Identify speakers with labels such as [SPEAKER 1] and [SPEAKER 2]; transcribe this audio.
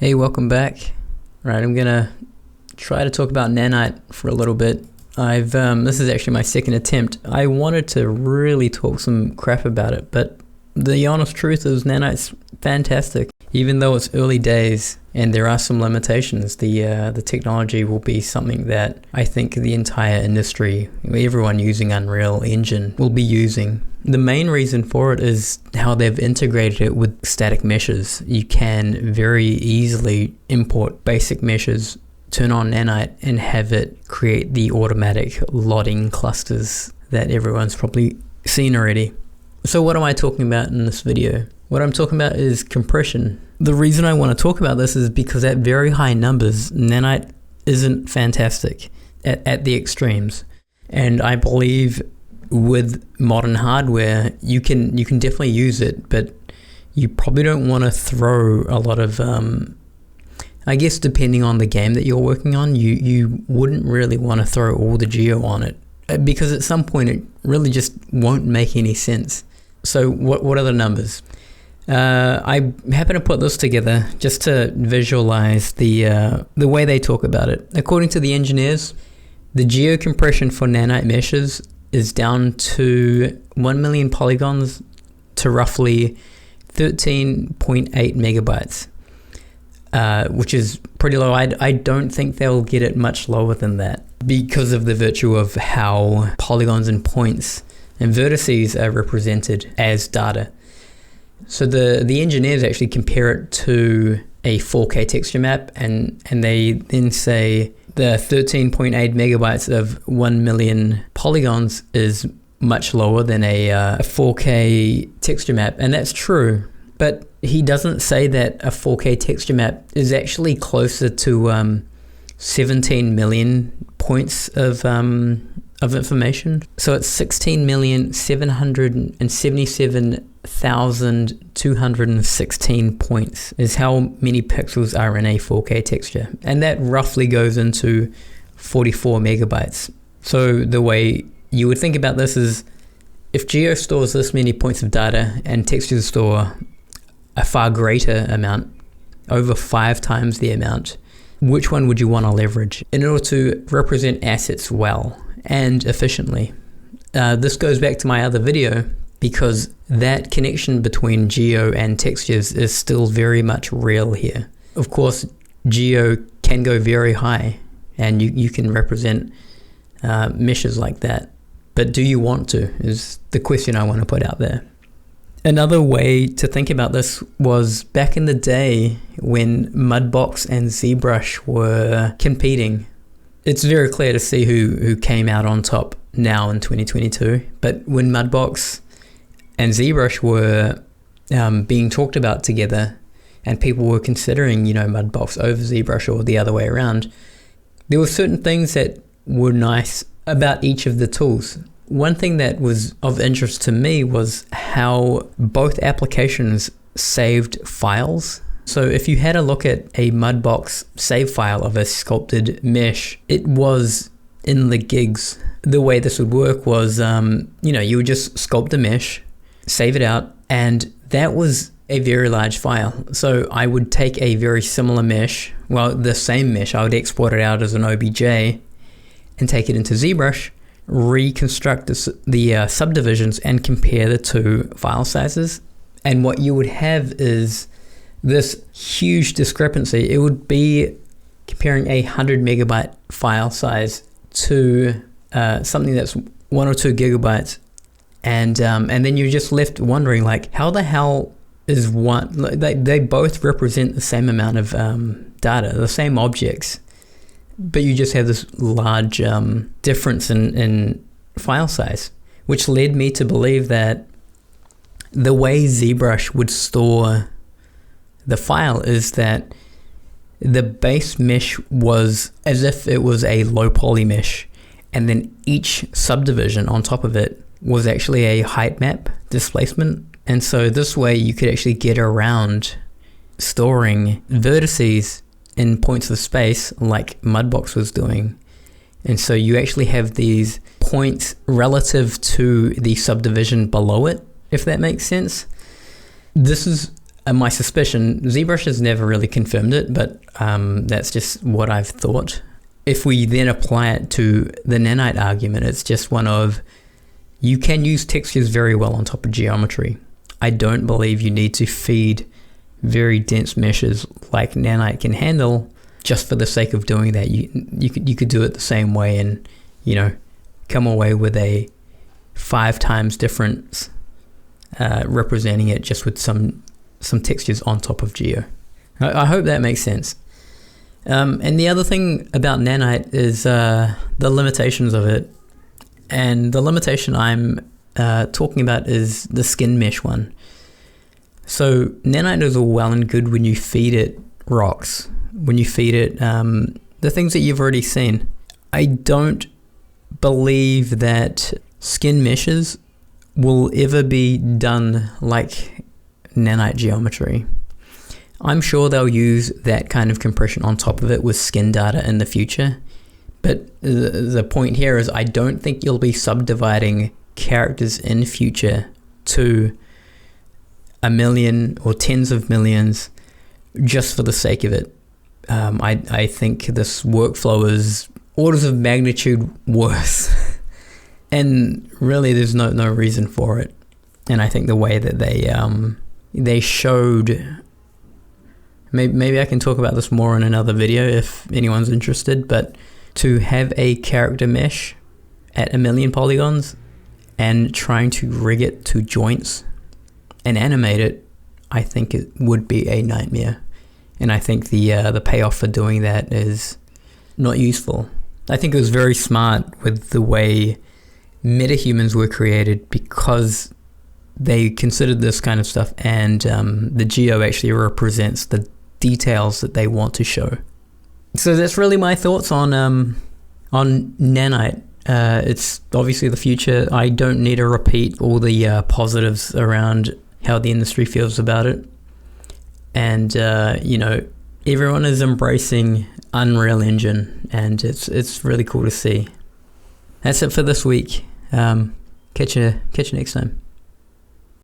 [SPEAKER 1] Hey, welcome back. Right, I'm gonna try to talk about Nanite for a little bit. This is actually my second attempt. I wanted to really talk some crap about it, but the honest truth is Nanite's fantastic. Even though it's early days and there are some limitations, the technology will be something that I think the entire industry, everyone using Unreal Engine, will be using. The main reason for it is how they've integrated it with static meshes. You can very easily import basic meshes, turn on Nanite, and have it create the automatic lotting clusters that everyone's probably seen already. So what am I talking about in this video? What I'm talking about is compression. The reason I want to talk about this is because at very high numbers, Nanite isn't fantastic at the extremes. And I believe with modern hardware, you can definitely use it, but you probably don't want to throw a lot of, I guess depending on the game that you're working on, you wouldn't really want to throw all the geo on it, because at some point it really just won't make any sense. So what are the numbers? I happen to put this together just to visualize the way they talk about it. According to the engineers, the geo compression for Nanite meshes is down to 1 million polygons to roughly 13.8 megabytes, which is pretty low. I don't think they'll get it much lower than that because of the virtue of how polygons and points and vertices are represented as data. So the engineers actually compare it to a 4K texture map, and they then say the 13.8 megabytes of 1 million polygons is much lower than a 4K texture map, and that's true. But he doesn't say that a 4K texture map is actually closer to 17 million points of information. So it's 16,777,216 points is how many pixels are in a 4K texture. And that roughly goes into 44 megabytes. So the way you would think about this is, if Geo stores this many points of data and textures store a far greater amount, over 5 times the amount, which one would you want to leverage in order to represent assets well and efficiently? This goes back to my other video, because that connection between geo and textures is still very much real here. Of course, geo can go very high and you can represent meshes like that, but do you want to, is the question I want to put out there. Another way to think about this was back in the day when Mudbox and ZBrush were competing. It's very clear to see who came out on top now in 2022. But when Mudbox and ZBrush were being talked about together, and people were considering, Mudbox over ZBrush or the other way around, there were certain things that were nice about each of the tools. One thing that was of interest to me was how both applications saved files. So if you had a look at a Mudbox save file of a sculpted mesh, it was in the gigs. The way this would work was, you would just sculpt a mesh, save it out, and that was a very large file. So I would take a very similar mesh, the same mesh, I would export it out as an OBJ and take it into ZBrush, reconstruct the subdivisions and compare the two file sizes. And what you would have is this huge discrepancy. It would be comparing a 100 megabyte file size to something that's 1 or 2 gigabytes, and then you're just left wondering, like, how the hell is one? They both represent the same amount of data, the same objects, but you just have this large difference in file size, which led me to believe that the way ZBrush would store the file is that the base mesh was as if it was a low poly mesh, and then each subdivision on top of it was actually a height map displacement. And so this way you could actually get around storing vertices in points of space like Mudbox was doing. And so you actually have these points relative to the subdivision below it, if that makes sense. This is my suspicion, ZBrush has never really confirmed it, but that's just what I've thought. If we then apply it to the Nanite argument, it's just one of, you can use textures very well on top of geometry. I don't believe you need to feed very dense meshes like Nanite can handle just for the sake of doing that. You could do it the same way and, you know, come away with a 5 times difference representing it just with some textures on top of geo. I hope that makes sense. And the other thing about Nanite is the limitations of it. And the limitation I'm talking about is the skin mesh one. So Nanite is all well and good when you feed it rocks, when you feed it the things that you've already seen. I don't believe that skin meshes will ever be done like Nanite geometry. I'm sure they'll use that kind of compression on top of it with skin data in the future. But the point here is I don't think you'll be subdividing characters in future to 1 million or tens of millions just for the sake of it. I think this workflow is orders of magnitude worse. And really there's no reason for it. And I think the way that they showed, maybe I can talk about this more in another video if anyone's interested, but to have a character mesh at 1 million polygons and trying to rig it to joints and animate it, I think it would be a nightmare. And I think the payoff for doing that is not useful. I think it was very smart with the way metahumans were created because they considered this kind of stuff, and the geo actually represents the details that they want to show. So that's really my thoughts on Nanite. It's obviously the future. I don't need to repeat all the positives around how the industry feels about it. And you know, everyone is embracing Unreal Engine, and it's really cool to see. That's it for this week. Catch you next time.